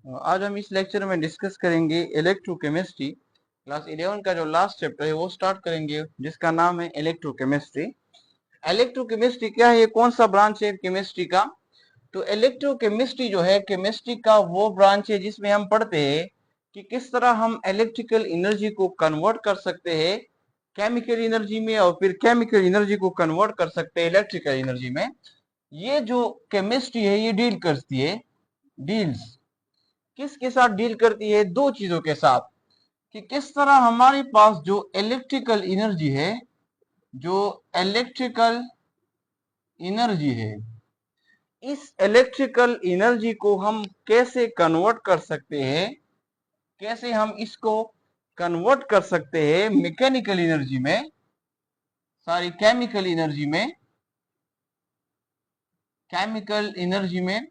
आज हम इस लेक्चर में डिस्कस करेंगे इलेक्ट्रोकेमिस्ट्री। क्लास 11 का जो लास्ट चैप्टर है वो स्टार्ट करेंगे, जिसका नाम है इलेक्ट्रोकेमिस्ट्री। इलेक्ट्रोकेमिस्ट्री क्या है, ये कौन सा ब्रांच है केमिस्ट्री का? तो इलेक्ट्रोकेमिस्ट्री जो है केमिस्ट्री का वो ब्रांच है जिसमें हम पढ़ते हैं कि किस तरह हम इलेक्ट्रिकल एनर्जी को कन्वर्ट कर सकते हैं केमिकल एनर्जी में, और फिर केमिकल एनर्जी को कन्वर्ट कर सकते हैं इलेक्ट्रिकल एनर्जी में। ये जो केमिस्ट्री है ये डील्स किसके साथ डील करती है? दो चीजों के साथ, कि किस तरह हमारे पास जो इलेक्ट्रिकल एनर्जी है इस इलेक्ट्रिकल एनर्जी को हम कैसे कन्वर्ट कर सकते हैं, कैसे हम इसको कन्वर्ट कर सकते हैं मैकेनिकल एनर्जी में, सॉरी केमिकल एनर्जी में,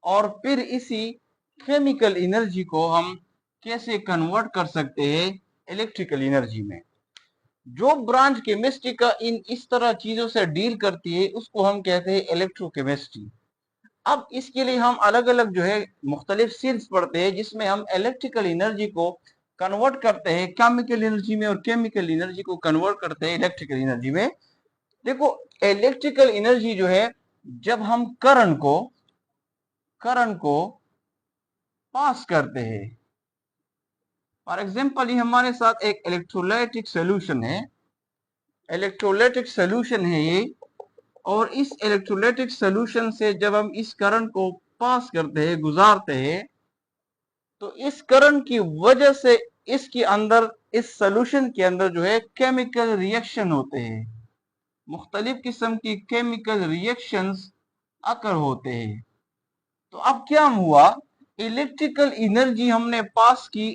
और फिर इसी केमिकल एनर्जी को हम कैसे कन्वर्ट कर सकते हैं इलेक्ट्रिकल एनर्जी में। जो ब्रांच केमिस्ट्री का इन इस तरह चीजों से डील करती है उसको हम कहते हैं इलेक्ट्रोकेमिस्ट्री। अब इसके लिए हम अलग अलग जो है मुख्तलिफ सीरीज पढ़ते हैं जिसमें हम इलेक्ट्रिकल एनर्जी को कन्वर्ट करते हैं केमिकल एनर्जी में, और केमिकल एनर्जी को कन्वर्ट करते हैं इलेक्ट्रिकल एनर्जी में। देखो, इलेक्ट्रिकल एनर्जी जो है, जब हम करंट को पास करते हैं, फॉर एग्जाम्पल हमारे साथ एक इलेक्ट्रोलाइटिक सोल्यूशन है ये, और इस इलेक्ट्रोलाइटिक सोल्यूशन से जब हम इस करंट को पास करते हैं, गुजारते हैं, तो इस करंट की वजह से इसके अंदर, इस सोल्यूशन के अंदर जो है केमिकल रिएक्शन होते हैं, मुख्तलिफ किस्म की केमिकल रिएक्शंस अकर होते हैं। तो अब क्या हुआ, इलेक्ट्रिकल एनर्जी हमने पास की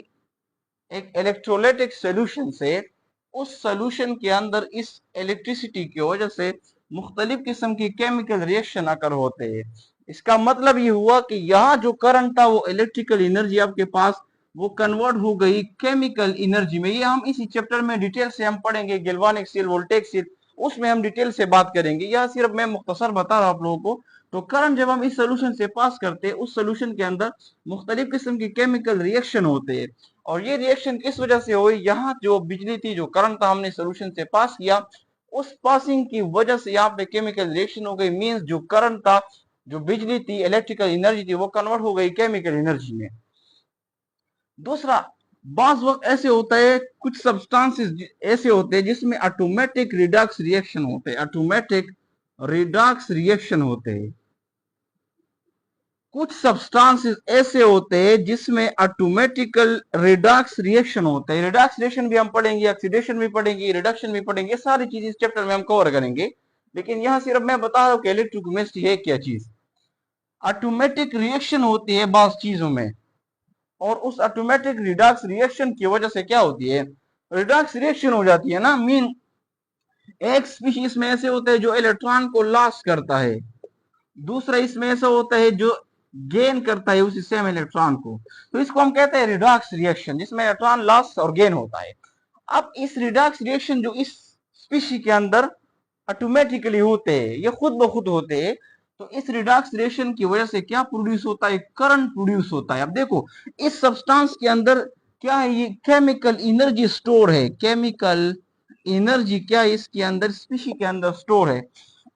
एक इलेक्ट्रोलाइटिक सोल्यूशन से, उस सोल्यूशन के अंदर इस इलेक्ट्रिसिटी की वजह से मुख्तलिफ किस्म की केमिकल रिएक्शन अकर होते हैं। इसका मतलब ये हुआ कि यहाँ जो करंट था वो इलेक्ट्रिकल एनर्जी आपके पास वो कन्वर्ट हो गई केमिकल एनर्जी में। ये हम इसी चैप्टर में डिटेल से हम पढ़ेंगे, गैल्वानिक सेल, वोल्टेक सेल, उसमें हम डिटेल से बात करेंगे। यह सिर्फ मैं मुख्तसर बता रहा हूं आप लोगों को। तो करंट जब हम इस सोल्यूशन से पास करते हैं, उस सोल्यूशन के अंदर मुख्तलिफ किस्म की केमिकल रिएक्शन होते हैं, और ये रिएक्शन किस वजह से हुई? यहाँ जो बिजली थी, जो करंट था, हमने सोल्यूशन से पास किया, उस पासिंग की वजह से यहाँ पे केमिकल रिएक्शन हो गई। मींस जो करंट था, जो बिजली थी, इलेक्ट्रिकल एनर्जी थी, वो कन्वर्ट हो गई केमिकल एनर्जी में। दूसरा, बाज वक्त ऐसे होता है, कुछ सब्सटेंसेस ऐसे होते हैं जिसमें ऑटोमेटिक रिडक्स रिएक्शन होते हैं। कुछ सब्सटेंसेस ऐसे होते हैं जिसमें ऑटोमेटिकल रिडक्स रिएक्शन होता है। रिडक्स रिएक्शन भी हम पढ़ेंगे, ऑक्सीडेशन भी पढ़ेंगे, रिडक्शन भी पढ़ेंगे, सारी चीजें इस चैप्टर में हम कवर करेंगे। लेकिन यहां सिर्फ मैं बता रहा हूं कि इलेक्ट्रोकेमिस्ट्री है क्या चीज। ऑटोमेटिक रिएक्शन होती है बास चीजों में, और उस ऑटोमेटिक रिडक्स रिएक्शन की वजह से क्या होती है? रिडक्स रिएक्शन हो जाती है ना। मीन एक स्पीशीज में ऐसे होता है जो इलेक्ट्रॉन को लॉस करता है, दूसरा इसमें ऐसा होता है जो गेन करता है उसी सेम इलेक्ट्रॉन को। तो इसको हम कहते हैं रिडॉक्स रिएक्शन, जिसमें इलेक्ट्रॉन लॉस और गेन होता है। अब इस रिडॉक्स रिएक्शन जो इस स्पीशी के अंदर ऑटोमेटिकली होते हैं, ये खुद ब खुद होते हैं, तो इस रिडॉक्स रिएक्शन की वजह से क्या प्रोड्यूस होता है? करंट प्रोड्यूस होता है। अब देखो, इस सब्सटेंस के अंदर क्या है? ये केमिकल एनर्जी स्टोर है। केमिकल एनर्जी क्या है इसके अंदर, स्पीशी के अंदर स्टोर है,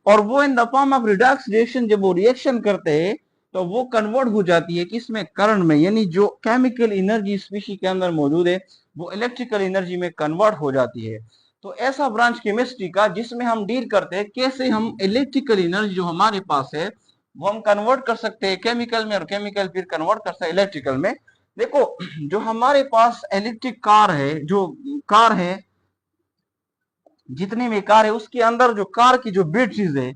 और वो in the form of Redux reaction, जब वो रिएक्शन करते हैं तो वो कन्वर्ट हो जाती है किसमें? करंट में। यानी जो केमिकल एनर्जी स्पीशी के अंदर मौजूद है वो इलेक्ट्रिकल एनर्जी में कन्वर्ट हो जाती है। तो ऐसा ब्रांच केमिस्ट्री का जिसमें हम डील करते हैं कैसे हम इलेक्ट्रिकल एनर्जी जो हमारे पास है वो हम कन्वर्ट कर सकते हैं केमिकल में, और केमिकल फिर कन्वर्ट कर सकते हैं इलेक्ट्रिकल में। देखो, जो हमारे पास इलेक्ट्रिक कार है, जितनी भी कार है उसके अंदर जो कार की जो बैटरीज है,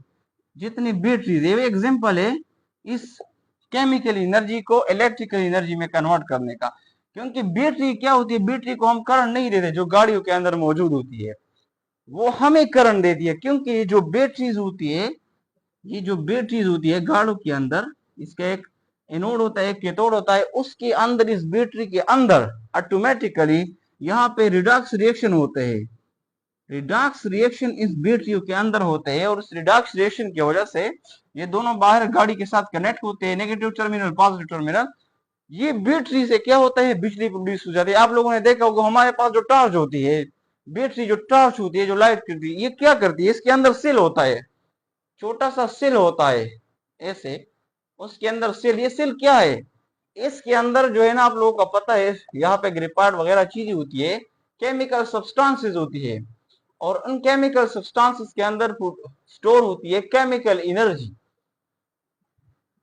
जितनी बैटरीज है, वो एग्जाम्पल है इस केमिकल एनर्जी को इलेक्ट्रिकल एनर्जी में कन्वर्ट करने का। क्योंकि बैटरी क्या होती है? बैटरी को हम करंट नहीं देते, जो गाड़ियों के अंदर मौजूद होती है वो हमें करंट देती है। क्योंकि जो बैटरीज होती है, ये जो बैटरीज होती है गाड़ियों के अंदर, इसका एक एनोड होता है, एक कैथोड होता है, उसके अंदर, इस बैटरी के अंदर ऑटोमेटिकली यहाँ पे रिडक्स रिएक्शन होते हैं। रिडक्स रिएक्शन इस बैटरियों के अंदर होते हैं, और इस रिडक्स रिएक्शन की वजह से ये दोनों बाहर गाड़ी के साथ कनेक्ट होते हैं, नेगेटिव टर्मिनल, पॉजिटिव टर्मिनल। ये बैटरी से क्या होता है, बिजली प्रोड्यूस हो जाती है। आप लोगों ने देखा होगा हमारे पास जो टॉर्च होती है, बैटरी जो टॉर्च होती है, जो लाइट करती है, ये क्या करती है, इसके अंदर सेल होता है, छोटा सा सेल होता है ऐसे, उसके अंदर सेल, ये सेल क्या है, इसके अंदर जो है ना, आप लोगों को पता है यहाँ पे ग्रेफाइट वगैरह चीजें होती है, केमिकल सब्सटेंसेस होती है, और उन केमिकल सब्सटेंसेस के अंदर स्टोर होती है केमिकल एनर्जी।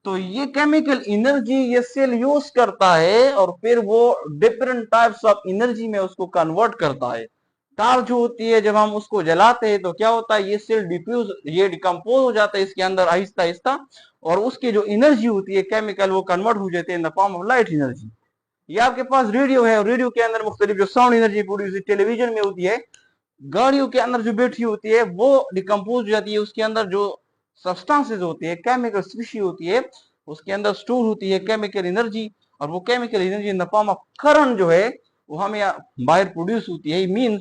तो ये केमिकल एनर्जी ये सेल यूज करता है, और फिर वो डिफरेंट टाइप्स ऑफ एनर्जी में उसको कन्वर्ट करता है। टार्च जो होती है, जब हम उसको जलाते हैं तो क्या होता है, ये सेल डिफ्यूज, ये डिकम्पोज हो जाता है इसके अंदर आहिस्ता आहिस्ता, और उसकी जो एनर्जी होती है केमिकल, वो कन्वर्ट हो जाती है in the form of light energy. ये आपके पास रेडियो है, और रेडियो के अंदर मुख्तलिफ जो साउंड एनर्जी प्रोड्यूस टेलीविजन में होती है, गाड़ियों के अंदर जो बैटरी होती है वो डिकम्पोज हो जाती है, उसके अंदर जो सब्सटेंसेस होती है, केमिकल स्पीशी होती है, उसके अंदर स्टोर होती है केमिकल एनर्जी, और वो chemical energy in the form of current जो है वो हमें बाहर प्रोड्यूस होती है। मीन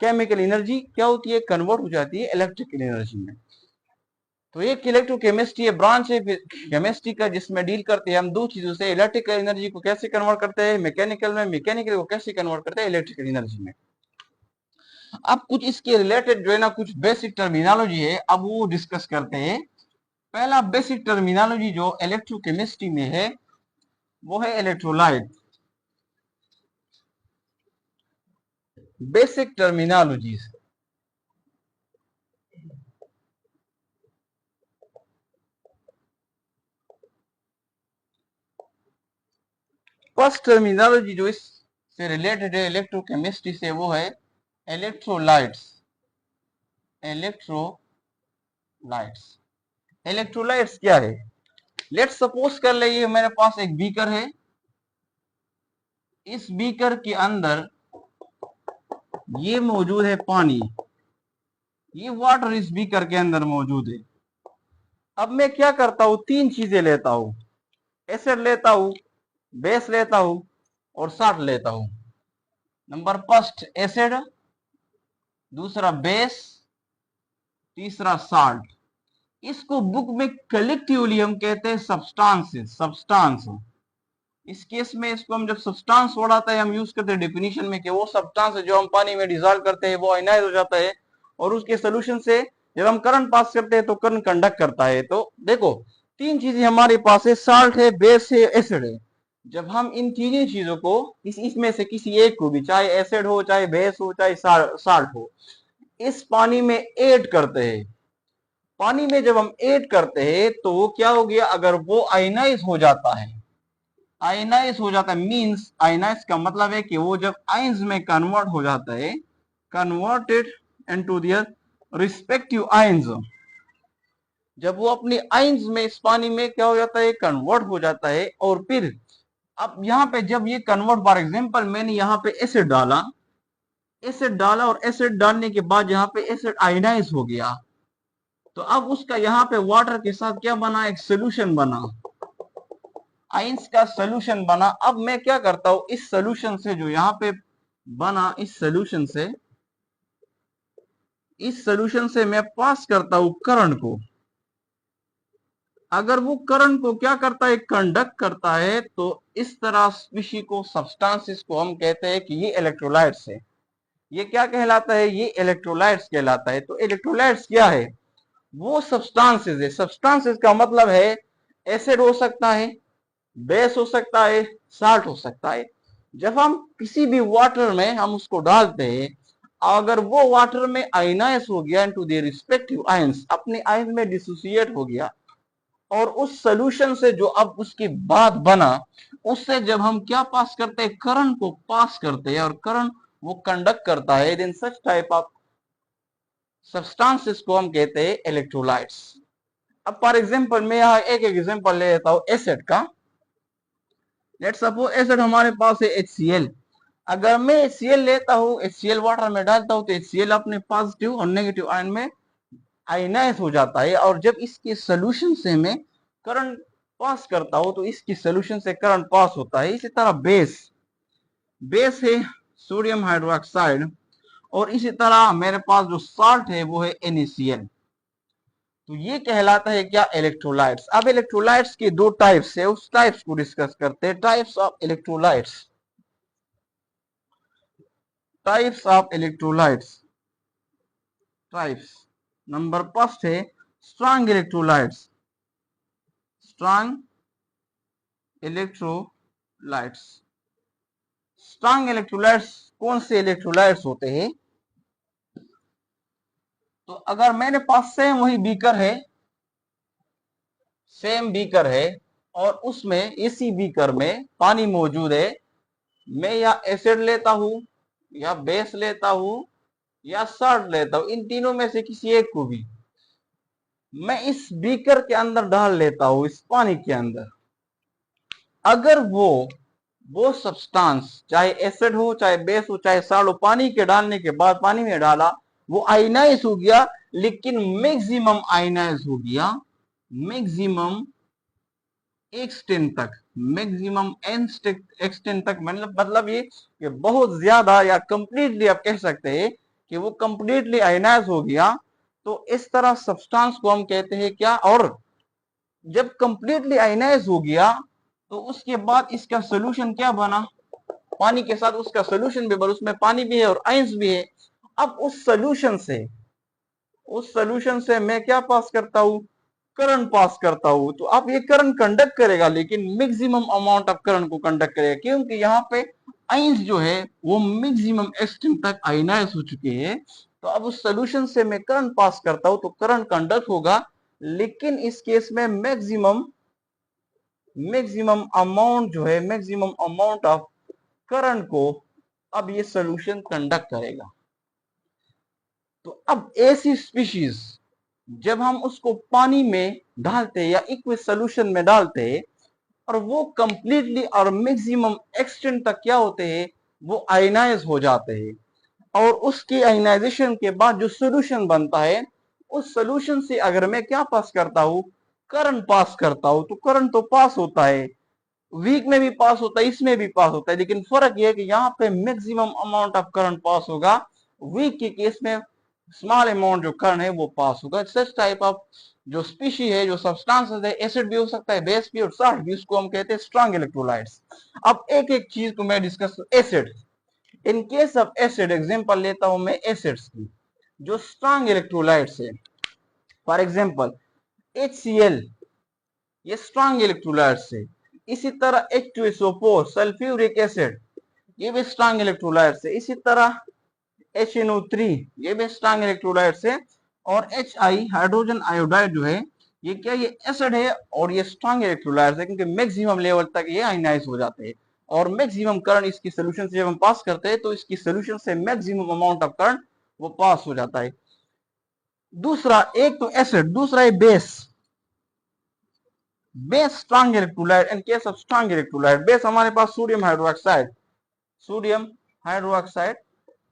केमिकल एनर्जी क्या होती है, कन्वर्ट हो जाती है इलेक्ट्रिकल एनर्जी में। तो एक इलेक्ट्रोकेमिस्ट्री ये ब्रांच है केमिस्ट्री का, जिसमें डील करते हैं हम दो चीजों से, इलेक्ट्रिकल एनर्जी को कैसे कन्वर्ट करते हैं मैकेनिकल में, मैकेनिकल को कैसे कन्वर्ट करते हैं इलेक्ट्रिकल एनर्जी में। अब कुछ इसके रिलेटेड जो है ना, कुछ बेसिक टर्मिनोलॉजी है, अब वो डिस्कस करते हैं। पहला बेसिक टर्मिनोलॉजी जो इलेक्ट्रोकेमिस्ट्री में है वो है electrolyte. Basic terminologies, first terminology जो इससे रिलेटेड है इलेक्ट्रोकेमिस्ट्री से, वो है इलेक्ट्रोलाइट्स। इलेक्ट्रोलाइट्स, इलेक्ट्रोलाइट्स क्या है, लेट्स सपोज कर ले ये मेरे पास एक बीकर है, इस बीकर के अंदर ये मौजूद है पानी, ये वाटर इस बीकर के अंदर मौजूद है। अब मैं क्या करता हूं, तीन चीजें लेता हूं, एसिड लेता हूं, बेस लेता हूं, और साल्ट लेता हूं। नंबर फर्स्ट एसिड, दूसरा बेस, तीसरा साल्ट। इसको बुक में कलेक्टिवली हम कहते हैं सब्सटेंसेस, सब्सटेंस। इस केस में इसको हम जब सब्सटेंस वर्ड आता है हम यूज करते हैं डेफिनेशन में कि वो सब्सटेंस जो हम पानी में डिजॉल्व करते हैं वो आयनाइज हो जाता है, और उसके सोल्यूशन से जब हम करंट पास करते हैं तो करंट कंडक्ट करता है। तो देखो तीन चीजें हमारे पास है, साल्ट है, बेस है, एसिड है। जब हम इन तीनों चीजों को इसमें से किसी एक को भी, चाहे एसिड हो, चाहे बेस हो, चाहे साल्ट हो, इस पानी में ऐड करते हैं, पानी में जब हम ऐड करते हैं तो वो क्या हो गया, अगर वो आयनाइज हो जाता है, आयनाइज हो जाता है, मींस आयनाइज का मतलब है कि वो जब आयंस में कन्वर्ट हो जाता है, converted into their respective ions, जब वो अपनी आयंस में इस पानी में क्या हो जाता है, कन्वर्ट हो जाता है। और फिर अब यहाँ पे जब ये कन्वर्ट, फॉर एग्जांपल मैंने यहाँ पे एसिड डाला, एसिड डाला, और एसिड डालने के बाद यहाँ पे एसिड आयनाइज हो गया, तो अब उसका यहाँ पे वाटर के साथ क्या बना, एक सोल्यूशन बना, आइंस का सोल्यूशन बना। अब मैं क्या करता हूं, इस सोल्यूशन से जो यहाँ पे बना, इस सोल्यूशन से मैं पास करता हूं करंट को। अगर वो करंट को क्या करता है, कंडक्ट करता है, तो इस तरह स्पीशी को, सब्सटेंसेस को हम कहते हैं कि ये इलेक्ट्रोलाइट्स है। ये क्या कहलाता है, ये इलेक्ट्रोलाइट्स कहलाता है। तो इलेक्ट्रोलाइट्स क्या है, वो सब्सटेंसेस है। सब्सटेंसेस का मतलब है एसिड हो सकता है, बेस हो सकता है, साल्ट हो सकता है। जब हम किसी भी वाटर में हम उसको डालते हैं, अगर वो वाटर में आयनाइज हो गया इनटू देयर रिस्पेक्टिव आयंस, अपने आयन में डिसोसिएट हो गया, और उस सोल्यूशन से जो अब उसके बाद बना, उससे जब हम क्या पास करते हैं, करंट को पास करते हैं, और करंट वो कंडक्ट करता है, then such type of substances को हम कहते हैं इलेक्ट्रोलाइट्स। अब फॉर एग्जांपल मैं यहाँ एक एग्जांपल ले लेता हूं एसिड का। लेट सपोज एसिड हमारे पास है HCl। अगर मैं HCl लेता हूं, HCl वाटर में डालता हूं, तो HCl अपने पॉजिटिव और नेगेटिव आयन में आयनाइज हो जाता है, और जब इसके सोल्यूशन से मैं करंट पास करता हूं तो इसकी सोल्यूशन से करंट पास होता है। इसी तरह बेस, बेस है सोडियम हाइड्रोक्साइड, और इसी तरह मेरे पास जो साल्ट है वो है NaCl। तो ये कहलाता है क्या, इलेक्ट्रोलाइट्स। अब इलेक्ट्रोलाइट्स के दो टाइप्स है, उस टाइप्स को डिस्कस करते हैं। Types of electrolytes, types of electrolytes, types. Number first है strong electrolytes, strong electrolytes. Strong electrolytes कौन से इलेक्ट्रोलाइट्स होते हैं? तो अगर मेरे पास सेम वही बीकर है, सेम बीकर है और उसमें इसी बीकर में पानी मौजूद है, मैं या एसिड लेता हूं या बेस लेता हूं या सॉल्ट लेता हूं, इन तीनों में से किसी एक को भी मैं इस बीकर के अंदर डाल लेता हूं, इस पानी के अंदर। अगर वो सब्सटेंस चाहे एसिड हो चाहे बेस हो चाहे सॉल्ट हो, पानी के डालने के बाद पानी में डाला, वो आयनाइज हो गया, लेकिन मैक्सिमम आयनाइज हो गया मैक्सिमम एक्सटेंट तक, मैक्सिमम एक्सटेंट तक। मतलब ये कि बहुत ज्यादा या कंप्लीटली आप कह सकते हैं कि वो कंप्लीटली आयनाइज हो गया। तो इस तरह सब्सटेंस को हम कहते हैं क्या, और जब कंप्लीटली आयनाइज हो गया तो उसके बाद इसका सोल्यूशन क्या बना, पानी के साथ उसका सोल्यूशन भी बना, उसमें पानी भी है और आयंस भी है। अब उस सोल्यूशन से मैं क्या पास करता हूं, करंट पास करता हूं। तो अब ये करंट कंडक्ट करेगा, लेकिन मैक्सिमम अमाउंट ऑफ करंट को कंडक्ट करेगा, क्योंकि यहाँ पे आयंस जो है वो मैक्सिमम एक्सटेंट तक आयनाइज हो चुके हैं। तो अब उस सोल्यूशन से मैं करंट पास करता हूं तो करंट कंडक्ट होगा, लेकिन इस केस में मैक्सिमम अमाउंट जो है, मैक्सिमम अमाउंट ऑफ करंट को अब ये सोल्यूशन कंडक्ट करेगा। तो अब ऐसी स्पीशीज जब हम उसको पानी में डालते हैं या एक्विस सोल्यूशन में डालते हैं, और वो कंप्लीटली और मैक्सिमम एक्सटेंट तक क्या होते हैं, वो आयनाइज हो जाते हैं। और उसकी आयनाइजेशन के बाद जो सोल्यूशन बनता है, उस सोल्यूशन से अगर मैं क्या पास करता हूं, करंट पास करता हूं, तो करंट तो पास होता है, वीक में भी पास होता है, इसमें भी पास होता है, लेकिन फर्क यह है कि यहाँ पे maximum amount of current pass होगा, वीक के केस में स्मॉल अमाउंट जो करंट है वो पास होगा। सच टाइप ऑफ जो स्पीशी है, जो सब्सटेंसेस है, एसिड भी हो सकता है, बेस भी और सॉल्ट भी, उसको हम कहते हैं स्ट्रॉन्ग इलेक्ट्रोलाइट्स। अब एक एक चीज को मैं discuss, acid, in case of acid example लेता हूं मैं एसिड्स की जो स्ट्रॉन्ग इलेक्ट्रोलाइट्स है। फॉर एग्जांपल HCl, ये स्ट्रॉन्ग इलेक्ट्रोलाइट्स है। इसी तरह H2SO4 सल्फ्यूरिक एसिड, ये भी स्ट्रॉन्ग इलेक्ट्रोलाइट्स है। इसी तरह HNO3, ये भी स्ट्रॉन्ग इलेक्ट्रोलाइट्स है। और HI हाइड्रोजन आयोडाइड जो है, ये क्या, ये एसिड है और ये स्ट्रॉन्ग इलेक्ट्रोलाइट्स है, क्योंकि मैक्सिमम लेवल तक ये आयनाइज हो जाते हैं और मैक्सिमम करंट इसकी सोल्यूशन से जब हम पास करते हैं तो इसकी सोल्यूशन से मैक्सिमम अमाउंट ऑफ करंट वो पास हो जाता है। दूसरा, एक तो एसिड, दूसरा है base. Base strong electrolyte, in case of strong electrolyte base हमारे पास sodium hydroxide, sodium hydroxide,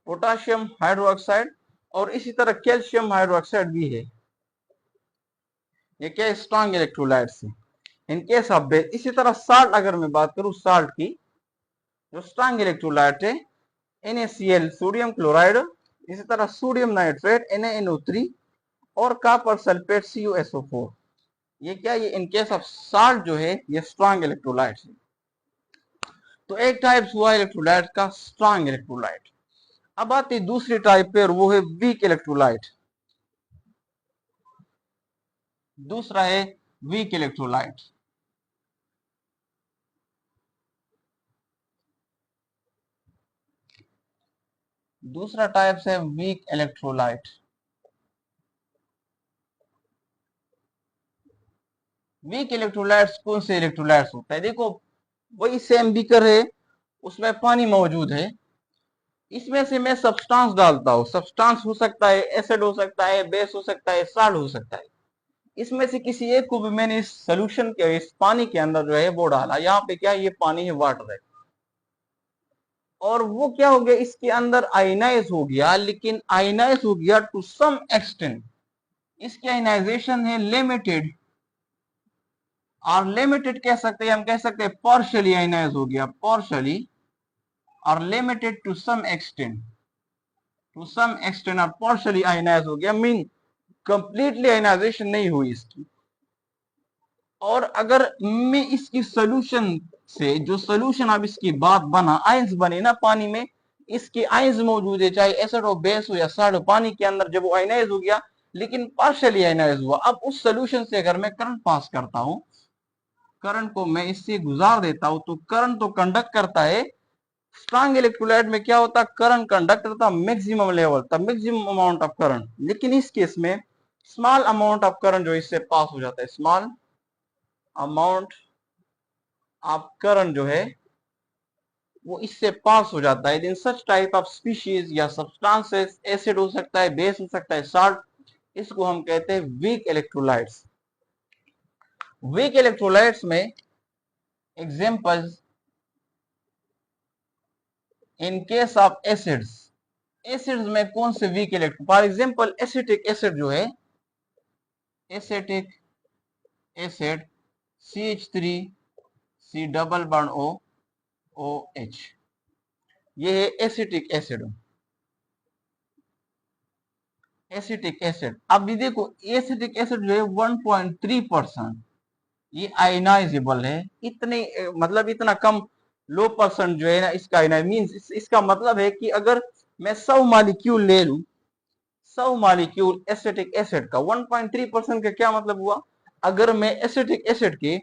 potassium hydroxide और इसी तरह कैल्शियम हाइड्रोक्साइड भी है। ये क्या स्ट्रॉन्ग इलेक्ट्रोलाइट्स है इन केस ऑफ बेस। इसी तरह साल्ट, अगर मैं बात करूं साल्ट की, जो स्ट्रॉन्ग इलेक्ट्रोलाइट है NaCl सोडियम क्लोराइड, इसी तरह सोडियम नाइट्रेट NaNO3 और कॉपर सल्फेट CuSO4, ये क्या, ये इन केस ऑफ साल्ट जो है ये स्ट्रॉन्ग इलेक्ट्रोलाइट है। तो एक टाइप हुआ इलेक्ट्रोलाइट का स्ट्रॉन्ग इलेक्ट्रोलाइट। अब आती दूसरी टाइप पे और वो है वीक इलेक्ट्रोलाइट। दूसरा है वीक इलेक्ट्रोलाइट। दूसरा टाइप है वीक इलेक्ट्रोलाइट। वीक इलेक्ट्रोलाइट्स कौन से इलेक्ट्रोलाइट्स होता है, देखो वही सेम बीकर है, उसमें पानी मौजूद है, इसमें से मैं सब्सटेंस डालता हूँ। सब्सटेंस हो सकता है एसिड, हो सकता है बेस, हो सकता है सॉल्ट, हो सकता है। इसमें से किसी एक को भी मैंने इस सोल्यूशन के, इस पानी के अंदर जो है वो डाला। यहाँ पे क्या, ये पानी है, वाटर है, और वो क्या हो गया, इसके अंदर आयनाइज हो गया, लेकिन आयनाइज हो गया टू सम एक्सटेंट। इसकी आयनाइजेशन है लिमिटेड, और लिमिटेड कह सकते हैं, हम कह सकते हैं पार्शियली आयनाइज हो गया, पार्शियली और limited to some extent, to some extent और पार्शियली आयनाइज हो गया। मीन कंप्लीटली आयनाइजेशन नहीं हुई इसकी। और अगर मैं इसकी सोल्यूशन से, जो सोल्यूशन अब इसकी बात बना, आयंस बने ना पानी में, इसके आयंस मौजूद है, चाहे एसिड हो, बेस हो या सॉल्ट हो, पानी के अंदर जब वो आयनाइज हो गया, लेकिन पार्शियली आयनाइज हुआ। अब उस सोल्यूशन से अगर मैं करंट पास करता हूं, करंट को मैं इससे गुजार देता हूं, तो करंट तो कंडक्ट करता है। स्ट्रांग इलेक्ट्रोलाइट में क्या होता है, करंट कंडक्ट करता मैक्सिमम लेवल तक, मैक्सिमम अमाउंट ऑफ करंट। लेकिन इस केस में स्मॉल अमाउंट ऑफ करंट जो इससे पास हो जाता है, स्मॉल अमाउंट ऑफ करंट जो है वो इससे पास हो जाता है। इन सच टाइप ऑफ स्पीशीज या सब्सटेंसेस, एसिड हो सकता है, बेस हो सकता है, सॉल्ट, इसको हम कहते हैं वीक इलेक्ट्रोलाइट्स। वीक इलेक्ट्रोलाइट्स में examples in case of acids, acids में कौन से weak electro, for example acetic acid जो है, acetic acid CH3C double bond OH, ये है एसिटिक एसिड। एसिटिक एसिड, अब ये देखो एसिटिक एसिड जो है 1.3%, ये आयनाइजेबल है। इतने मतलब इतना कम लो परसेंट जो है ना इसका आयनाइज मींस, इसका मतलब है कि अगर मैं 100 मॉलिक्यूल ले लूं, 100 मॉलिक्यूल एसिटिक एसिड का, 1.3% का क्या मतलब हुआ, अगर मैं एसिटिक एसिड के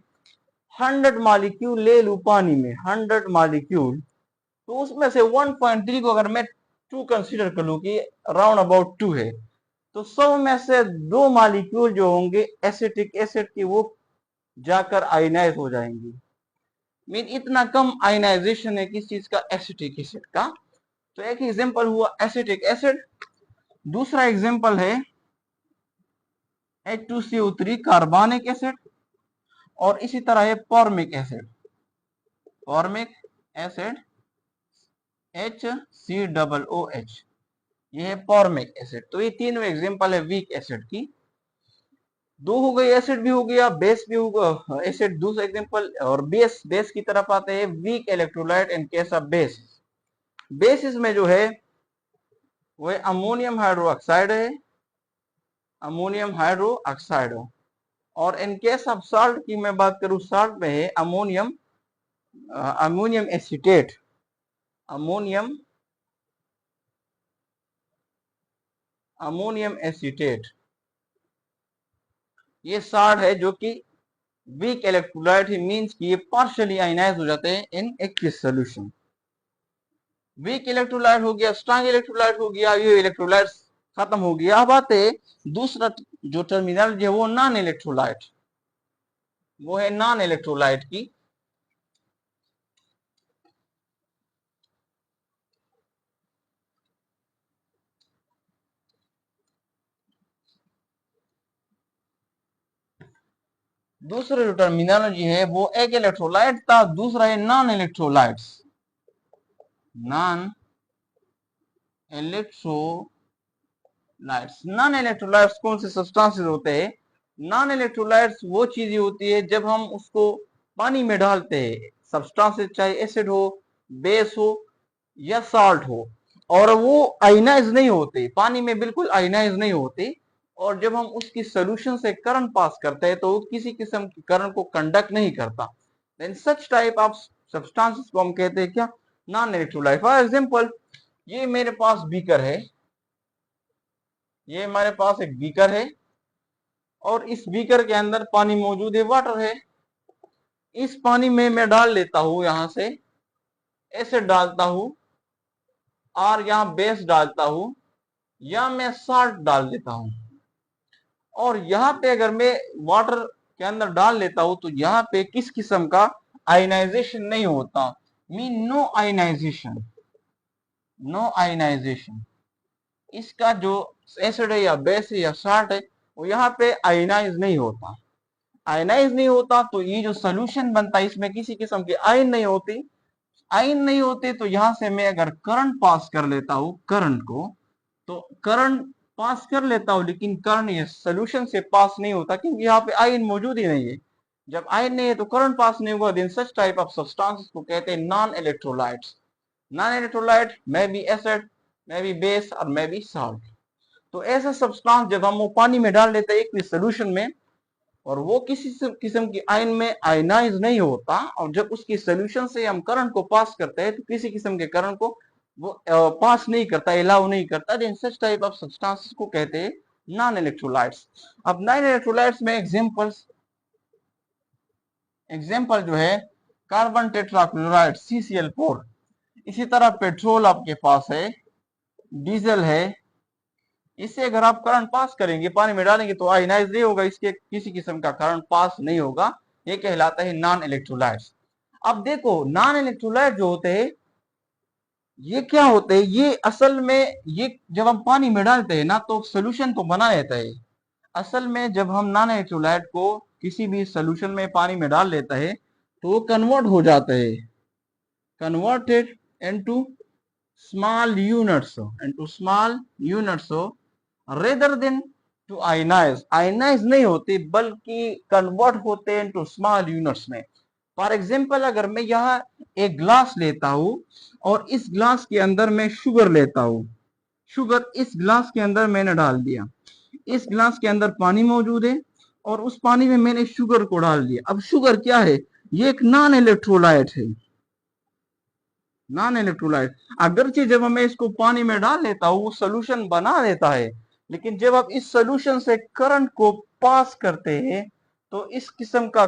100 मॉलिक्यूल ले लूं पानी में, 100 मॉलिक्यूल, तो उसमें से 1.3 को अगर मैं 2 कंसीडर कर लूं कि राउंड अबाउट 2 है, तो 100 में से 2 मॉलिक्यूल जो होंगे एसिटिक एसिड के, वो जाकर आयनाइज हो जाएंगे। मीन इतना कम आयनाइजेशन है किस चीज का, एसिटिक एसिड का। तो एक एग्जांपल हुआ एसिटिक एसिड। दूसरा एग्जांपल है H2CO3 कार्बनिक एसिड, और इसी तरह है formic acid, formic acid HCOOH, ये है फॉर्मिक एसिड। तो ये तीनों एग्जांपल है वीक एसिड की। दो हो गई, एसिड भी हो गया, बेस भी होगा, एसिड दूसरा एग्जांपल। और बेस, बेस की तरफ आते हैं, weak electrolyte in case of base. Basis में जो है वो अमोनियम हाइड्रोक्साइड है, अमोनियम हाइड्रोक्साइड हो। और इन केस ऑफ साल्ट की मैं बात करूं, साल्ट में है ammonium, ammonium acetate, ammonium, ammonium acetate, ये साल्ट है जो कि वीक इलेक्ट्रोलाइट ही, मींस कि ये पार्शियली आयनाइज हो जाते हैं इन एक्वियस सॉल्यूशन। वीक इलेक्ट्रोलाइट हो गया, स्ट्रांग इलेक्ट्रोलाइट हो गया, ये इलेक्ट्रोलाइट खत्म हो गया। अब आते दूसरा जो टर्मिनोलॉजी है वो नॉन इलेक्ट्रोलाइट, वो है नॉन इलेक्ट्रोलाइट की। दूसरा जो टर्मिनोलॉजी है वो एक इलेक्ट्रोलाइट था, दूसरा है non electrolytes, non electrolytes. Non electrolytes कौन से सब्सटेंसेस होते हैं, नॉन इलेक्ट्रोलाइट्स वो चीजें होती है जब हम उसको पानी में डालते हैं, सब्सटेंसेस चाहे एसिड हो, बेस हो या सॉल्ट हो, और वो आयनाइज नहीं होते, पानी में बिल्कुल आयनाइज नहीं होते, और जब हम उसकी सोल्यूशन से करंट पास करते हैं तो वो किसी किस्म की करंट को कंडक्ट नहीं करता। Then such type of substances को हम कहते हैं क्या, नॉन इलेक्ट्रोलाइट। फॉर एग्जांपल, ये मेरे पास बीकर है, ये हमारे पास एक बीकर है, और इस बीकर के अंदर पानी मौजूद है, वाटर है। इस पानी में मैं डाल लेता हूं, यहां से एसिड डालता हूं, और यहां बेस डालता हूं, या मैं साल्ट डाल देता हूं। और यहाँ पे अगर मैं वाटर के अंदर डाल लेता हूं तो यहाँ पे किस किस्म का आयनाइजेशन नहीं होता, mean no ionization, no ionization. इसका जो एसिड है या बेस है या साल्ट है वो यहाँ पे आयनाइज नहीं होता, आयनाइज नहीं होता, तो ये जो सोल्यूशन बनता है इसमें किसी किस्म की आयन नहीं होती। आयन नहीं होते तो यहां से मैं अगर करंट पास कर लेता हूं, करंट को, तो करंट पास कर लेता हूं, लेकिन करंट ये सोल्यूशन से पास नहीं होता क्योंकि यहाँ पे आयन मौजूद ही नहीं है। जब आयन नहीं है तो करंट पास नहीं होगा। Then such type of substances को कहते हैं non electrolytes. Non electrolyte may be acid, may be base और मे बी सॉल्ट। तो ऐसा सब्सटेंस जब हम वो पानी में डाल देते हैं एक सोल्यूशन में, और वो किसी किस्म की आयन में आयनाइज नहीं होता, और जब उसकी सोल्यूशन से हम करंट को पास करते हैं तो किसी किस्म के करंट को वो पास नहीं करता, अलाउ नहीं करता, then such type of substances को कहते हैं नॉन इलेक्ट्रोलाइट्स। अब नॉन इलेक्ट्रोलाइट्स में एग्जांपल जो है कार्बन टेट्राक्लोराइड CCl4, इसी तरह पेट्रोल आपके पास है, डीजल है, इससे अगर आप करंट पास करेंगे, पानी में डालेंगे तो आयनाइज नहीं होगा, इसके किसी किस्म का करंट पास नहीं होगा, ये कहलाता है नॉन इलेक्ट्रोलाइट्स। अब देखो नॉन इलेक्ट्रोलाइट जो होते हैं ये क्या होते हैं, ये असल में ये जब हम पानी में डालते हैं ना तो सोल्यूशन तो बना रहता है, असल में जब हम नॉन इलेक्ट्रोलाइट को किसी भी सोल्यूशन में पानी में डाल लेता है तो वो कन्वर्ट हो जाता है, converted into small units rather than to ionize नहीं होते बल्कि कन्वर्ट होते हैं इनटू स्मॉल यूनिट्स में। फॉर एग्जाम्पल अगर मैं यहाँ एक ग्लास लेता हूं और इस ग्लास के अंदर मैं शुगर लेता हूं, शुगर इस ग्लास के अंदर मैंने डाल दिया, इस ग्लास के अंदर पानी मौजूद है और उस पानी में मैंने शुगर को डाल दिया। अब शुगर क्या है, ये एक नॉन इलेक्ट्रोलाइट है, नॉन इलेक्ट्रोलाइट। अगरचे जब मैं इसको पानी में डाल लेता हूँ वो सोल्यूशन बना देता है, लेकिन जब आप इस सोल्यूशन से करंट को पास करते हैं तो इस किस्म का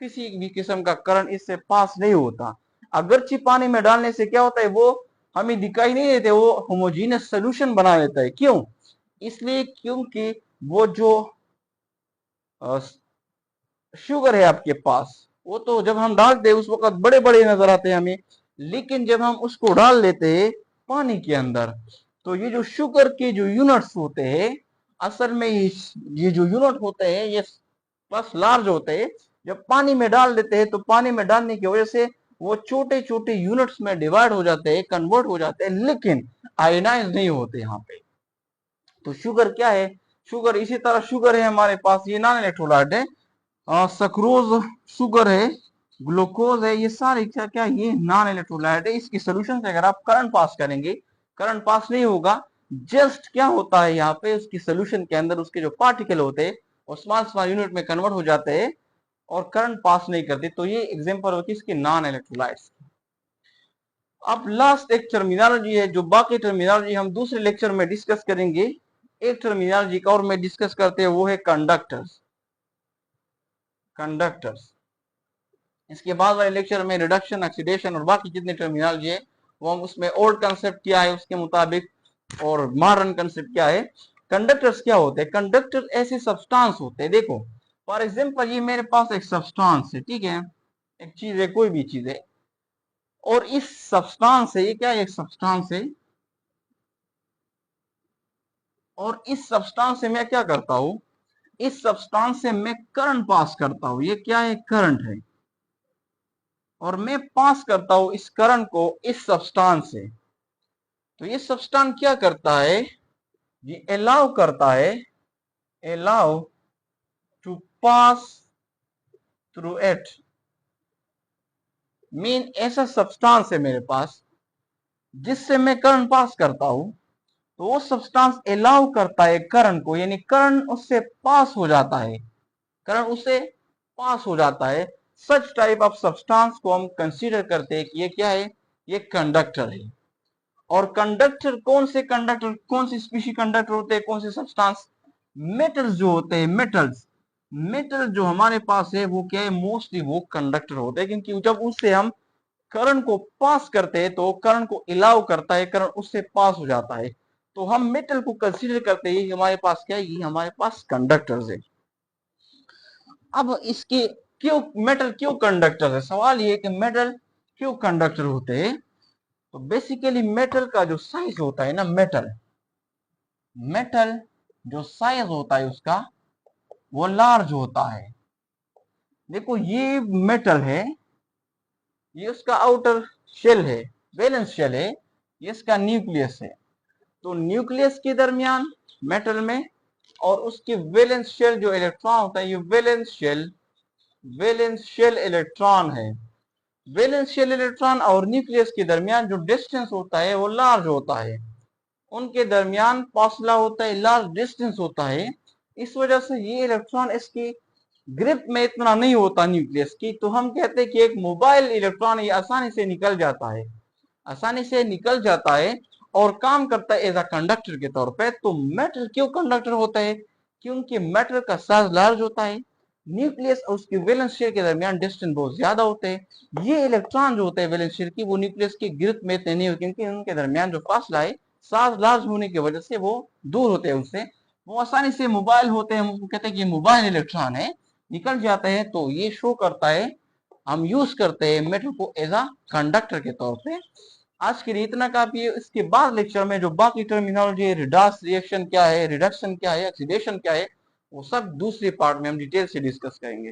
किसी भी किस्म का करंट इससे पास नहीं होता। अगरचे पानी में डालने से क्या होता है, वो हमें दिखाई नहीं देते, वो होमोजीनियस सोल्यूशन बना देता है। क्यों? इसलिए क्योंकि वो जो शुगर है आपके पास, वो तो जब हम डालते हैं उस वक्त बड़े बड़े नजर आते हैं हमें, लेकिन जब हम उसको डाल लेते हैं पानी के अंदर तो ये जो शुगर के जो यूनिट्स होते हैं, असल में ये जो यूनिट होते हैं ये बस लार्ज होते हैं, जब पानी में डाल देते हैं तो पानी में डालने की वजह से वो छोटे छोटे यूनिट्स में डिवाइड हो जाते हैं, कन्वर्ट हो जाते हैं, लेकिन आयनाइज नहीं होते यहाँ पे। तो शुगर क्या है, शुगर इसी तरह शुगर है हमारे पास, ये नॉन इलेक्ट्रोलाइट है, सक्रोज शुगर है, ग्लूकोज है, ये सारे क्या क्या ये नॉन इलेक्ट्रोलाइट है। इसकी सोल्यूशन से अगर आप करंट पास करेंगे, करंट पास नहीं होगा, जस्ट क्या होता है यहाँ पे उसकी सोल्यूशन के अंदर उसके जो पार्टिकल होते हैं वो स्मॉल स्मॉल यूनिट में कन्वर्ट हो जाते हैं और करंट पास नहीं करते। तो ये एग्जांपल होती है इसकी नॉन इलेक्ट्रोलाइट्स। अब लास्ट एक टर्मिनोलॉजी है, जो बाकी टर्मिनोलॉजी हम दूसरे लेक्चर में डिस्कस करेंगे। एक टर्मिनोलॉजी का और में डिस्कस करते हैं वो है कंडक्टर्स। कंडक्टर्स इसके बाद वाले लेक्चर में रिडक्शन, ऑक्सीडेशन और बाकी जितने टर्मिनोलॉजी है वो हम उसमें ओल्ड कंसेप्ट क्या है उसके मुताबिक और मॉडर्न कंसेप्ट क्या है। कंडक्टर्स क्या होते हैं, कंडक्टर ऐसे सब्सटेंस होते हैं, देखो फॉर एग्जांपल ये मेरे पास एक सब्सटेंस है, ठीक है, एक चीज है, कोई भी चीज है, और इस सब्सटेंस से, ये क्या है, एक सब्सटेंस है, और इस सब्सटेंस से मैं क्या करता हूं, इस सब्सटेंस से मैं करंट पास करता हूं, ये क्या है, करंट है, और मैं पास करता हूं इस करंट को इस सब्सटेंस से। तो ये सब्सटेंस क्या करता है, ये अलाउ करता है, allow to pass through it, mean ऐसा सब्सटेंस है मेरे पास जिससे मैं करंट पास करता हूं, तो वो सब्सटेंस अलाउ करता है करंट को, यानी करंट उससे पास हो जाता है, करंट उससे पास हो जाता है। सच टाइप ऑफ सब्सटेंस को हम कंसीडर करते हैं कि ये क्या है, ये कंडक्टर है। और कंडक्टर कौन से कंडक्टर, कौन सी स्पीशी कंडक्टर होते हैं, कौन से सब्सटेंस, मेटल्स जो होते हैं, मेटल्स, मेटल जो हमारे पास है वो क्या है, मोस्टली वो कंडक्टर होते हैं, क्योंकि जब उससे हम करंट को पास करते हैं तो करंट को अलाउ करता है, करंट उससे पास हो जाता है, तो हम मेटल को कंसीडर करते हैं हमारे पास क्या है, ये हमारे पास कंडक्टर्स है। अब इसके क्यों मेटल क्यों कंडक्टर है, सवाल ये है कि मेटल क्यों कंडक्टर होते हैं। तो बेसिकली मेटल का जो साइज होता है ना, मेटल मेटल जो साइज होता है उसका वो लार्ज होता है। देखो ये मेटल है, ये उसका आउटर शेल है, वैलेंस शेल है, ये इसका न्यूक्लियस है। तो न्यूक्लियस के दरमियान मेटल में और उसके वैलेंस शेल जो इलेक्ट्रॉन होता है, ये वैलेंस शेल इलेक्ट्रॉन है। वैलेंस शेल इलेक्ट्रॉन और न्यूक्लियस के दरमियान जो डिस्टेंस होता है वो लार्ज होता है। उनके दरमियान फासला होता है, लार्ज डिस्टेंस होता है। इस वजह से ये इलेक्ट्रॉन इसकी ग्रिप में इतना नहीं होता न्यूक्लियस की, तो हम कहते हैं कि एक मोबाइल इलेक्ट्रॉन ये आसानी से निकल जाता है, आसानी से निकल जाता है और काम करता है एज अ कंडक्टर के तौर पे। तो मेटल क्यों कंडक्टर होता है? क्योंकि मेटल का साइज लार्ज होता है, न्यूक्लियस और उसकी वैलेंस शेयर के दरमियान डिस्टेंस बहुत ज्यादा होते हैं। ये इलेक्ट्रॉन जो होते हैं वैलेंस शेयर की, वो न्यूक्लियस की ग्रिप में इतने नहीं होते, क्योंकि उनके दरमियान जो फासला है साइज लार्ज होने की वजह से वो दूर होते हैं उससे, वो आसानी से मोबाइल होते हैं। हम कहते हैं कि मोबाइल इलेक्ट्रॉन है, निकल जाते हैं। तो ये शो करता है, हम यूज करते हैं मेटल को एज अ कंडक्टर के तौर पे। आज के लिए इतना काफी है। इसके बाद लेक्चर में जो बाकी टर्मिनोलॉजी है, रिडाक्स रिएक्शन क्या है, रिडक्शन क्या है, ऑक्सीडेशन क्या है, वो सब दूसरे पार्ट में हम डिटेल से डिस्कस करेंगे।